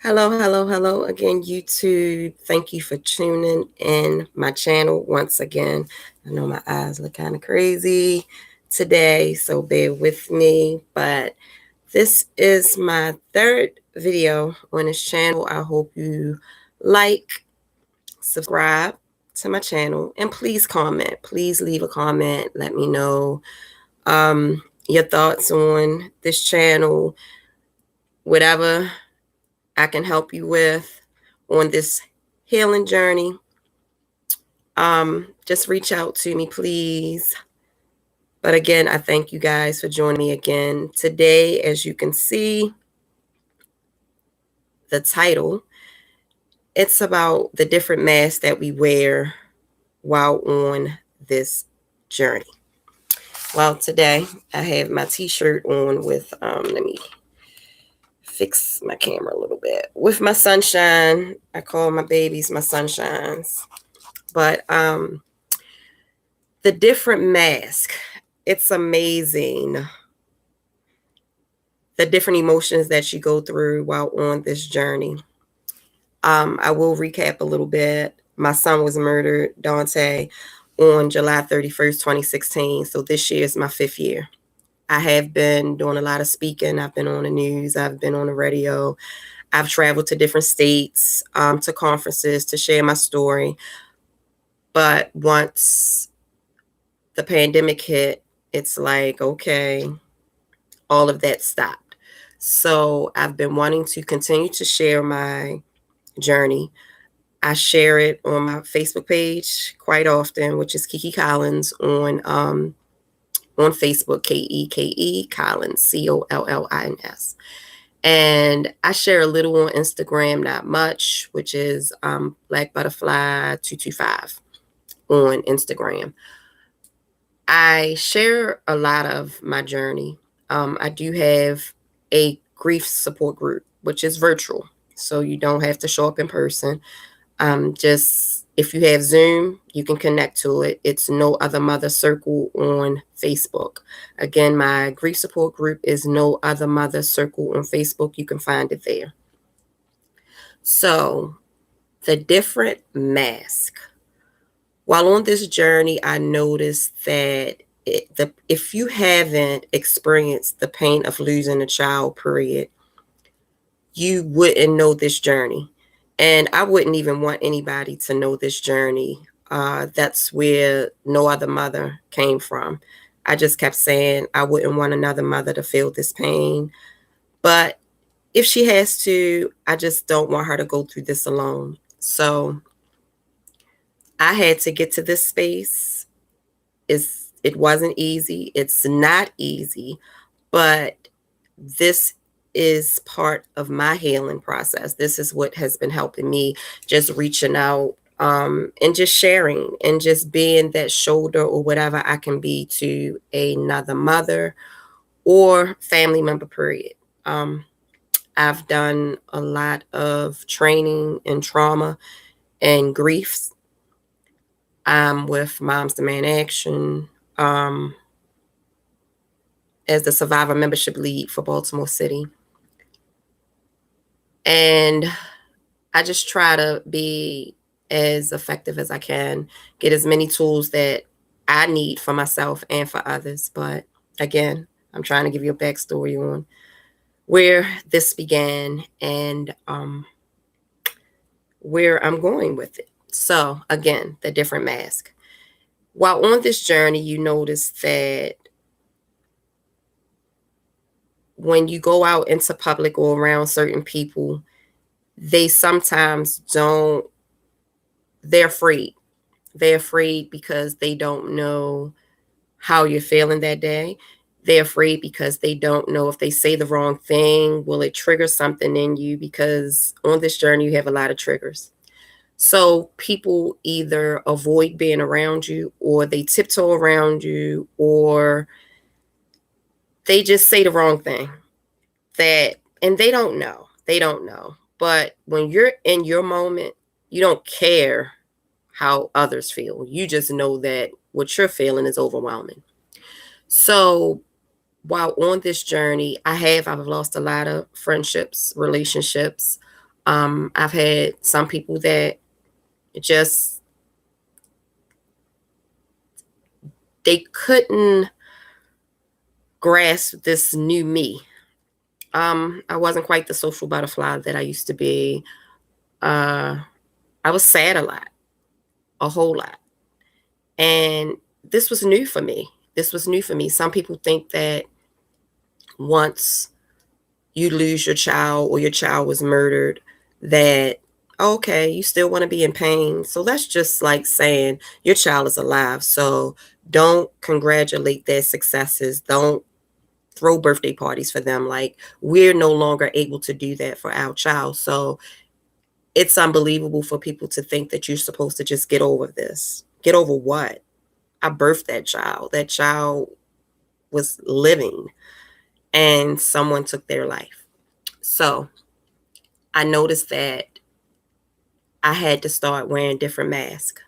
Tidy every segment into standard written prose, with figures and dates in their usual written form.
Hello again, YouTube. Thank you for tuning in my channel once again. I know my eyes look kind of crazy today, so bear with me. But this is my third video on this channel. I hope you like, subscribe to my channel, and please comment. Please leave a comment. Let me know your thoughts on this channel, whatever I can help you with on this healing journey. Just reach out to me, please. But again, I thank you guys for joining me again today. As you can see, the title, it's about the different masks that we wear while on this journey. Well, today I have my t-shirt on with, let me fix my camera a little bit, with my sunshine. I call my babies my sunshines. But the different mask, it's amazing the different emotions that you go through while on this journey. I will recap a little bit. My son was murdered, Dante, on July 31st, 2016. So this year is my 5th year. I have been doing a lot of speaking. I've been on the news. I've been on the radio. I've traveled to different states, to conferences to share my story. But once the pandemic hit, it's like, okay, all of that stopped. So I've been wanting to continue to share my journey. I share it on my Facebook page quite often, which is Keke Collins on Facebook, Keke Collins, Collins. And I share a little on Instagram, not much, which is Black Butterfly 225 on Instagram. I share a lot of my journey. I do have a grief support group, which is virtual, so you don't have to show up in person. Just if you have Zoom, you can connect to it. It's No Other Mother Circle on Facebook. Again, my grief support group is No Other Mother Circle on Facebook. You can find it there. So the different mask. While on this journey, I noticed that if you haven't experienced the pain of losing a child, period, you wouldn't know this journey. And I wouldn't even want anybody to know this journey. That's where No Other Mother came from. I just kept saying I wouldn't want another mother to feel this pain. But if she has to, I just don't want her to go through this alone. So I had to get to this space. It wasn't easy. It's not easy, but this is part of my healing process. This is what has been helping me, just reaching out and just sharing and just being that shoulder or whatever I can be to another mother or family member, period. I've done a lot of training in trauma and griefs. I'm with Moms Demand Action as the Survivor Membership Lead for Baltimore City. And I just try to be as effective as I can, get as many tools that I need for myself and for others. But again, I'm trying to give you a backstory on where this began and where I'm going with it. So again, the different mask. While on this journey, you notice that when you go out into public or around certain people, they sometimes don't, they're afraid. They're afraid because they don't know how you're feeling that day. They're afraid because they don't know if they say the wrong thing, will it trigger something in you? Because on this journey, you have a lot of triggers. So people either avoid being around you, or they tiptoe around you, or they just say the wrong thing and they don't know. They don't know. But when you're in your moment, you don't care how others feel. You just know that what you're feeling is overwhelming. So while on this journey, I've lost a lot of friendships, relationships. I've had some people that just, they couldn't grasp this new me. I wasn't quite the social butterfly that I used to be. Uh, I was sad a lot, a whole lot. And this was new for me. This was new for me. Some people think that once you lose your child or your child was murdered, that, okay, you still want to be in pain. So that's just like saying your child is alive. So don't congratulate their successes. Don't throw birthday parties for them. Like, we're no longer able to do that for our child. So it's unbelievable for people to think that you're supposed to just get over this. Get over what? I birthed that child. That child was living and someone took their life. So I noticed that I had to start wearing different masks.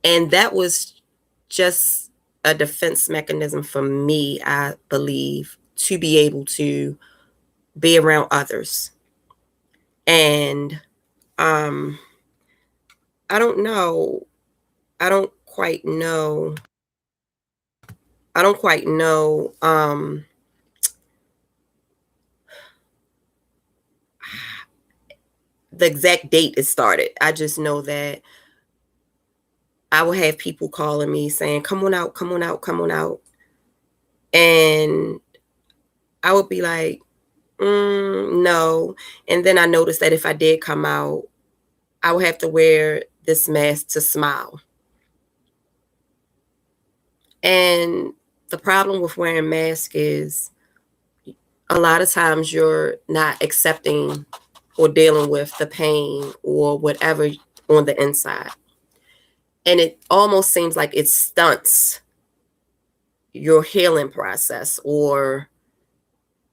And that was just a defense mechanism for me, I believe, to be able to be around others. And I don't know. I don't quite know. I don't quite know the exact date it started. I just know that I would have people calling me saying, come on out, come on out, come on out. And I would be like, no. And then I noticed that if I did come out, I would have to wear this mask to smile. And the problem with wearing masks is a lot of times you're not accepting or dealing with the pain or whatever on the inside. And it almost seems like it stunts your healing process or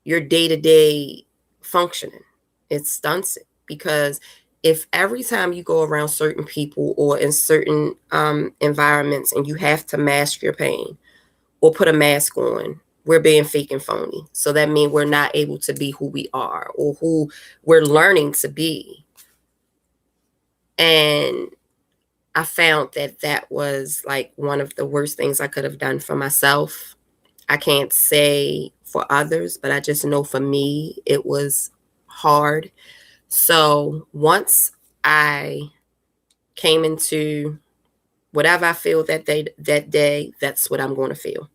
your day-to-day functioning. It stunts it because if every time you go around certain people or in certain environments and you have to mask your pain or put a mask on, we're being fake and phony. So that means we're not able to be who we are or who we're learning to be. And I found that that was like one of the worst things I could have done for myself. I can't say for others, but I just know for me, it was hard. So once I came into whatever I feel that day, that's what I'm going to feel.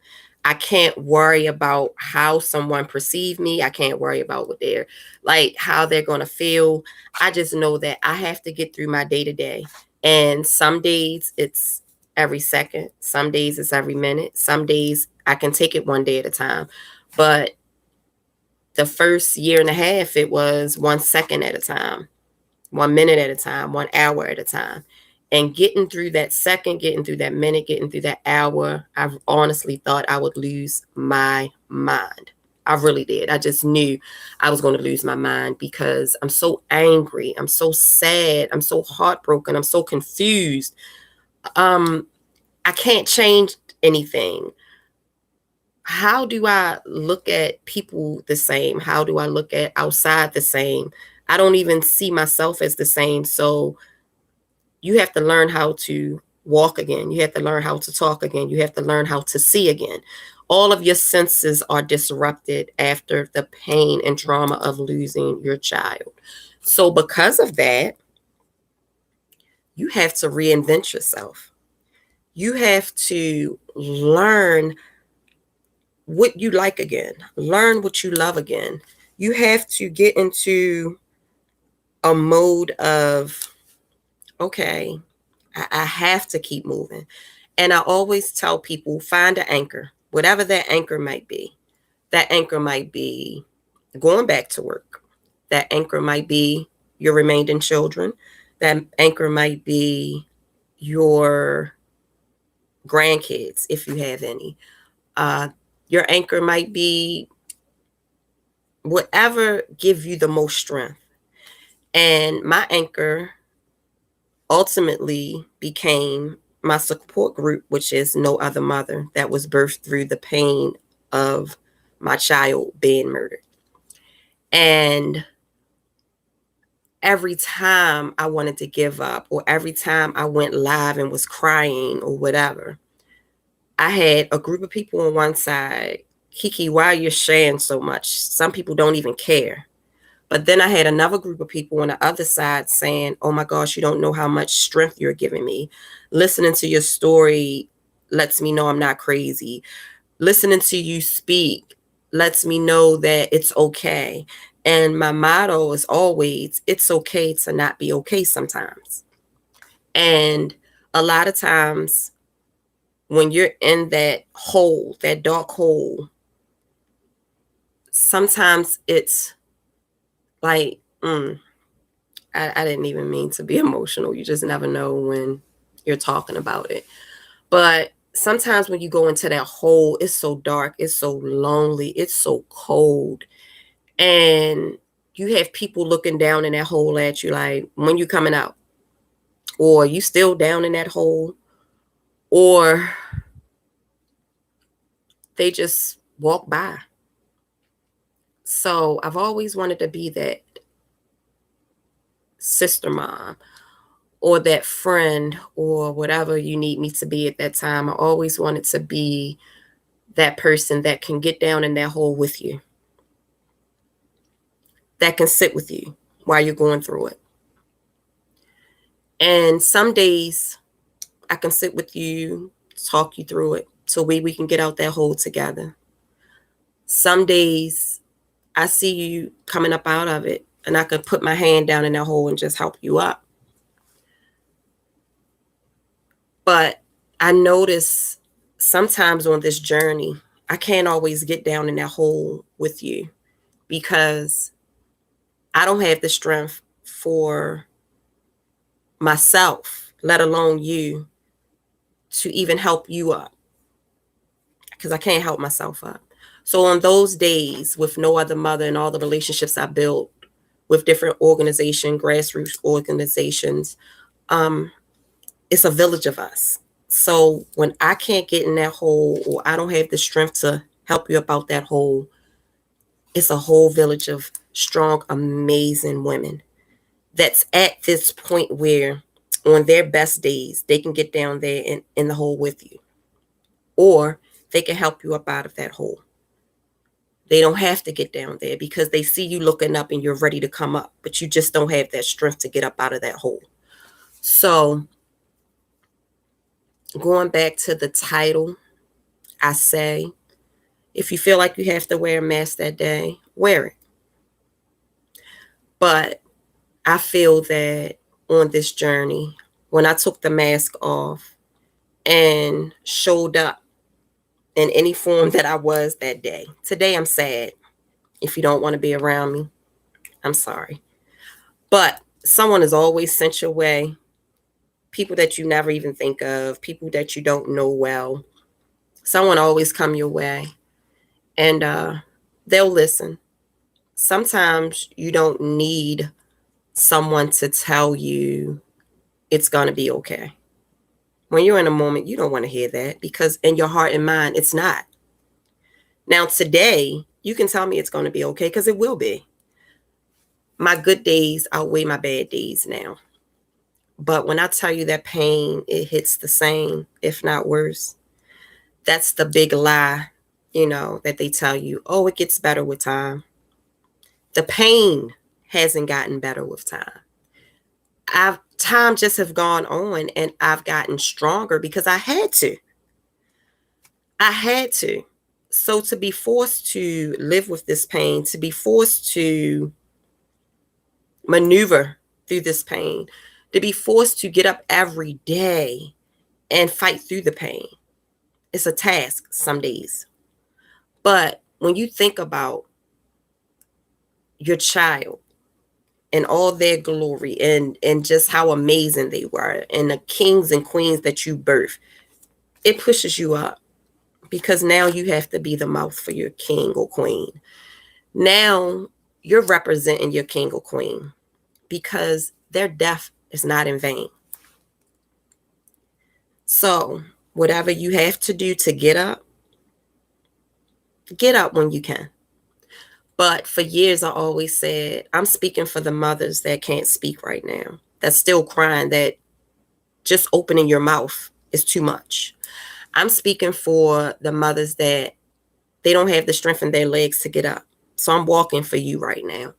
I can't worry about how someone perceive me. I can't worry about what they're like, how they're going to feel. I just know that I have to get through my day to day. And some days it's every second. Some days it's every minute. Some days I can take it one day at a time. But the first year and a half, it was 1 second at a time, 1 minute at a time, 1 hour at a time. And getting through that second, getting through that minute, getting through that hour, I honestly thought I would lose my mind. I really did. I just knew I was going to lose my mind because I'm so angry. I'm so sad. I'm so heartbroken. I'm so confused. I can't change anything. How do I look at people the same? How do I look at outside the same? I don't even see myself as the same. So you have to learn how to walk again. You have to learn how to talk again. You have to learn how to see again. All of your senses are disrupted after the pain and trauma of losing your child. So because of that, you have to reinvent yourself. You have to learn what you like again, learn what you love again. You have to get into a mode of, okay, I have to keep moving. And I always tell people, find an anchor, whatever that anchor might be. That anchor might be going back to work. That anchor might be your remaining children. That anchor might be your grandkids, if you have any. Your anchor might be whatever gives you the most strength. And my anchor ultimately became my support group, which is No Other Mother, that was birthed through the pain of my child being murdered. And every time I wanted to give up, or every time I went live and was crying or whatever, I had a group of people on one side, Kiki, why are you sharing so much? Some people don't even care. But then I had another group of people on the other side saying, oh my gosh, you don't know how much strength you're giving me. Listening to your story lets me know I'm not crazy. Listening to you speak lets me know that it's okay. And my motto is always, it's okay to not be okay sometimes. And a lot of times when you're in that hole, that dark hole, sometimes it's like, I didn't even mean to be emotional. You just never know when you're talking about it. But sometimes when you go into that hole, it's so dark, it's so lonely, it's so cold. And you have people looking down in that hole at you like, when you coming out? Or you still down in that hole? Or they just walk by. So I've always wanted to be that sister mom or that friend or whatever you need me to be at that time. I always wanted to be that person that can get down in that hole with you, that can sit with you while you're going through it. And some days I can sit with you, talk you through it so we can get out that hole together. Some days I see you coming up out of it and I can put my hand down in that hole and just help you up. But I notice sometimes on this journey, I can't always get down in that hole with you because I don't have the strength for myself, let alone you, to even help you up because I can't help myself up. So on those days with no other mother and all the relationships I built with different organizations, grassroots organizations, it's a village of us. So when I can't get in that hole or I don't have the strength to help you about that hole, it's a whole village of strong, amazing women that's at this point where on their best days, they can get down there in the hole with you, or they can help you up out of that hole. They don't have to get down there because they see you looking up and you're ready to come up, but you just don't have that strength to get up out of that hole. So going back to the title, I say, if you feel like you have to wear a mask that day, wear it. But I feel that on this journey, when I took the mask off and showed up in any form that I was that day, today I'm sad. If you don't want to be around me, I'm sorry. But someone is always sent your way, people that you never even think of, people that you don't know well. Someone always come your way and they'll listen. Sometimes you don't need someone to tell you it's going to be okay. When you're in a moment, you don't want to hear that because in your heart and mind, it's not. Now, today, you can tell me it's going to be okay because it will be. My good days outweigh my bad days now. But when I tell you that pain, it hits the same, if not worse. That's the big lie, that they tell you. Oh, it gets better with time. The pain hasn't gotten better with time. Time just have gone on and I've gotten stronger because I had to. I had to. So to be forced to live with this pain, to be forced to maneuver through this pain, to be forced to get up every day and fight through the pain, it's a task some days. But when you think about your child and all their glory and just how amazing they were and the kings and queens that you birthed, it pushes you up because now you have to be the mouth for your king or queen. Now you're representing your king or queen because their death is not in vain. So whatever you have to do to get up when you can. But for years, I always said, I'm speaking for the mothers that can't speak right now, that's still crying, that just opening your mouth is too much. I'm speaking for the mothers that they don't have the strength in their legs to get up. So I'm walking for you right now,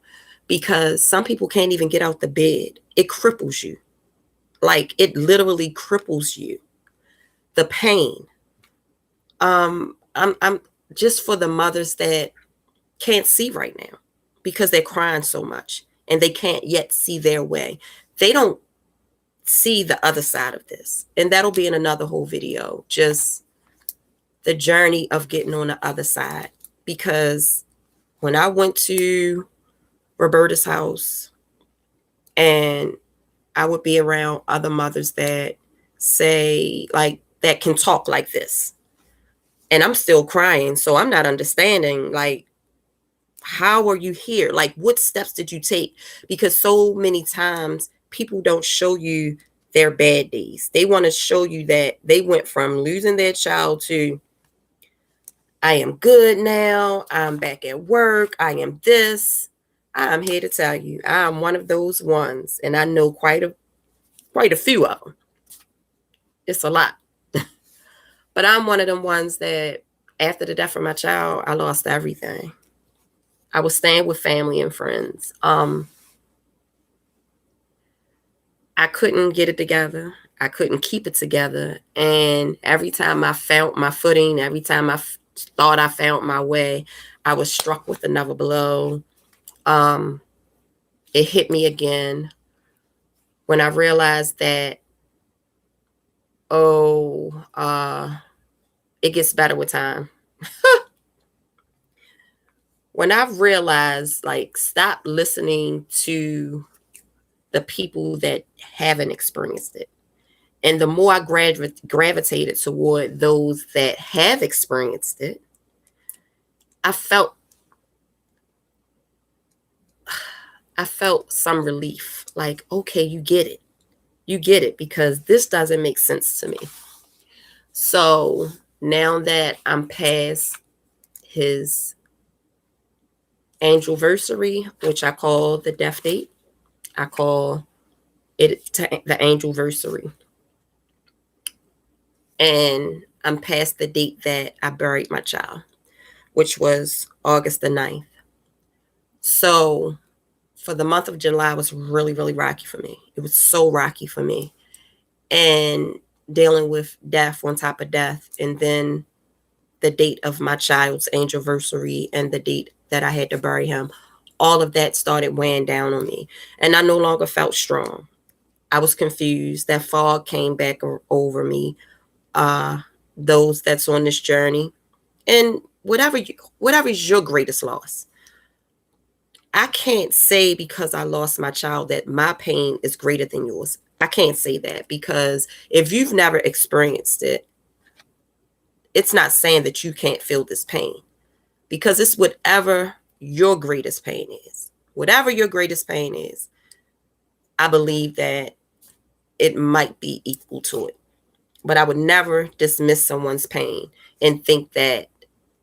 because some people can't even get out the bed. It cripples you. Like, it literally cripples you. The pain. I'm just for the mothers that can't see right now because they're crying so much and they can't yet see their way. They don't see the other side of this. And that'll be in another whole video, just the journey of getting on the other side. Because when I went to Roberta's house, and I would be around other mothers that say, like, that can talk like this, and I'm still crying. So I'm not understanding, like, how are you here? Like, what steps did you take? Because so many times people don't show you their bad days. They want to show you that they went from losing their child to, I am good now, I'm back at work, I am this. I'm here to tell you, I'm one of those ones, and I know quite a few of them. It's a lot. But I'm one of them ones that after the death of my child, I lost everything. I was staying with family and friends. I couldn't get it together. I couldn't keep it together. And every time I found my footing, every time I thought I found my way, I was struck with another blow. It hit me again when I realized that, it gets better with time. When I've realized, like, stop listening to the people that haven't experienced it. And the more I gravitated toward those that have experienced it, I felt some relief. Like, okay, you get it. You get it, because this doesn't make sense to me. So now that I'm past his anniversary, which I call the death date, I call it the anniversary. And I'm past the date that I buried my child, which was August the 9th. So for the month of July was really, really rocky for me. It was so rocky for me. And dealing with death on top of death, and then the date of my child's anniversary and the date that I had to bury him, all of that started weighing down on me. And I no longer felt strong. I was confused. That fog came back over me. Those that's on this journey, and whatever is your greatest loss. I can't say because I lost my child that my pain is greater than yours. I can't say that, because if you've never experienced it, it's not saying that you can't feel this pain, because it's whatever your greatest pain is. Whatever your greatest pain is, I believe that it might be equal to it. But I would never dismiss someone's pain and think that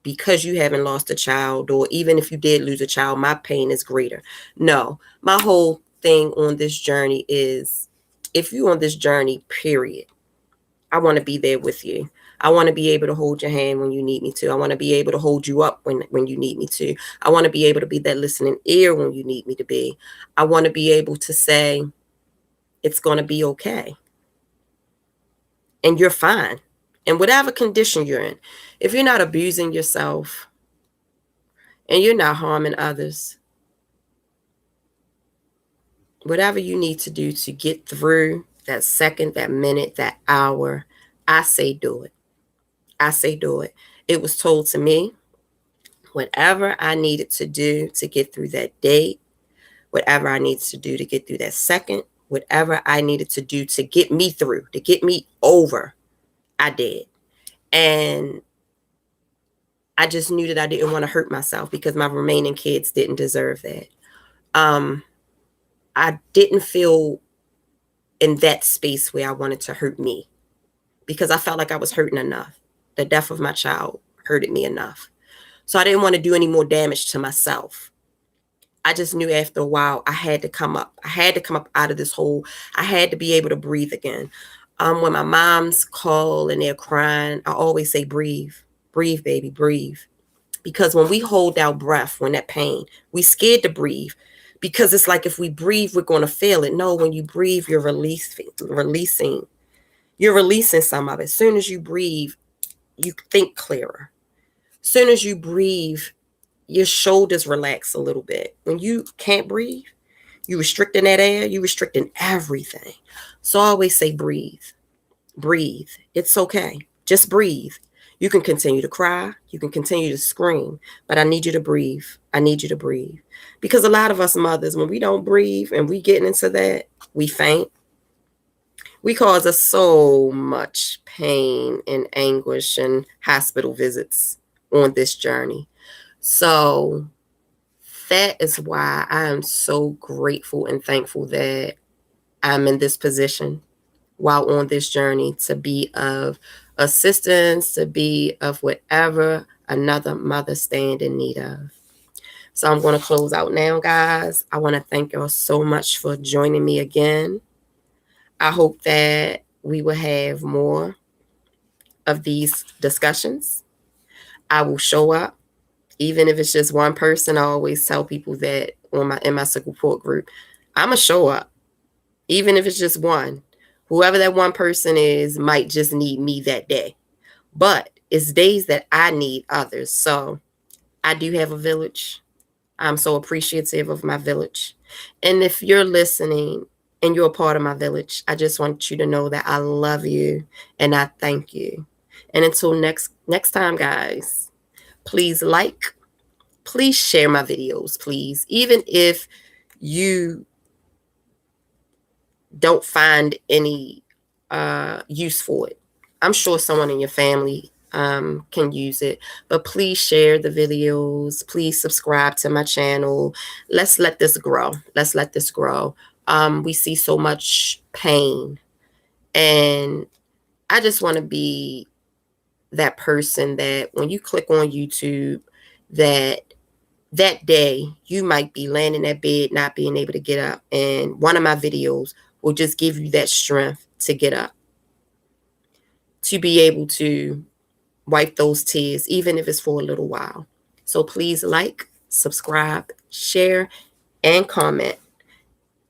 because you haven't lost a child, or even if you did lose a child, my pain is greater. No, my whole thing on this journey is, if you're on this journey, period, I want to be there with you. I want to be able to hold your hand when you need me to. I want to be able to hold you up when you need me to. I want to be able to be that listening ear when you need me to be. I want to be able to say, it's going to be okay. And you're fine. In whatever condition you're in. If you're not abusing yourself and you're not harming others, whatever you need to do to get through that second, that minute, that hour, I say do it. I say do it. It was told to me, whatever I needed to do to get through that day, whatever I needed to do to get through that second, whatever I needed to do to get me through, to get me over, I did. And I just knew that I didn't want to hurt myself, because my remaining kids didn't deserve that. I didn't feel in that space where I wanted to hurt me, because I felt like I was hurting enough. The death of my child hurted me enough. So I didn't want to do any more damage to myself. I just knew after a while I had to come up. I had to come up out of this hole. I had to be able to breathe again. When my mom's call and they're crying, I always say, breathe, breathe, baby, breathe. Because when we hold our breath, when that pain, we scared to breathe because it's like if we breathe, we're going to feel it. No, when you breathe, you're releasing some of it. As soon as you breathe, you think clearer. As soon as you breathe, your shoulders relax a little bit. When you can't breathe, you restricting that air, you restricting everything. So I always say breathe, breathe. It's okay. Just breathe. You can continue to cry, you can continue to scream, but I need you to breathe. I need you to breathe. Because a lot of us mothers, when we don't breathe and we getting into that, we faint. We cause us so much pain and anguish and hospital visits on this journey. So that is why I am so grateful and thankful that I'm in this position while on this journey to be of assistance, to be of whatever another mother stand in need of. So I'm going to close out now, guys. I want to thank y'all so much for joining me again. I hope that we will have more of these discussions. I will show up, even if it's just one person. I always tell people that in my support group, I'm going to show up, even if it's just one. Whoever that one person is might just need me that day. But it's days that I need others. So I do have a village. I'm so appreciative of my village. And if you're listening and you're a part of my village, I just want you to know that I love you and I thank you. And until next time, guys, please please share my videos, please. Even if you don't find any use for it. I'm sure someone in your family can use it, but please share the videos. Please subscribe to my channel. Let's let this grow. Let's let this grow. We see so much pain, and I just want to be that person that when you click on YouTube, that day you might be laying in that bed not being able to get up, and one of my videos will just give you that strength to get up, to be able to wipe those tears, even if it's for a little while. So please subscribe, share, and comment.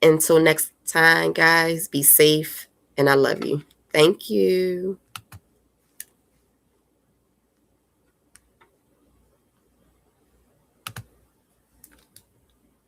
Until next time, guys, be safe, and I love you. Thank you.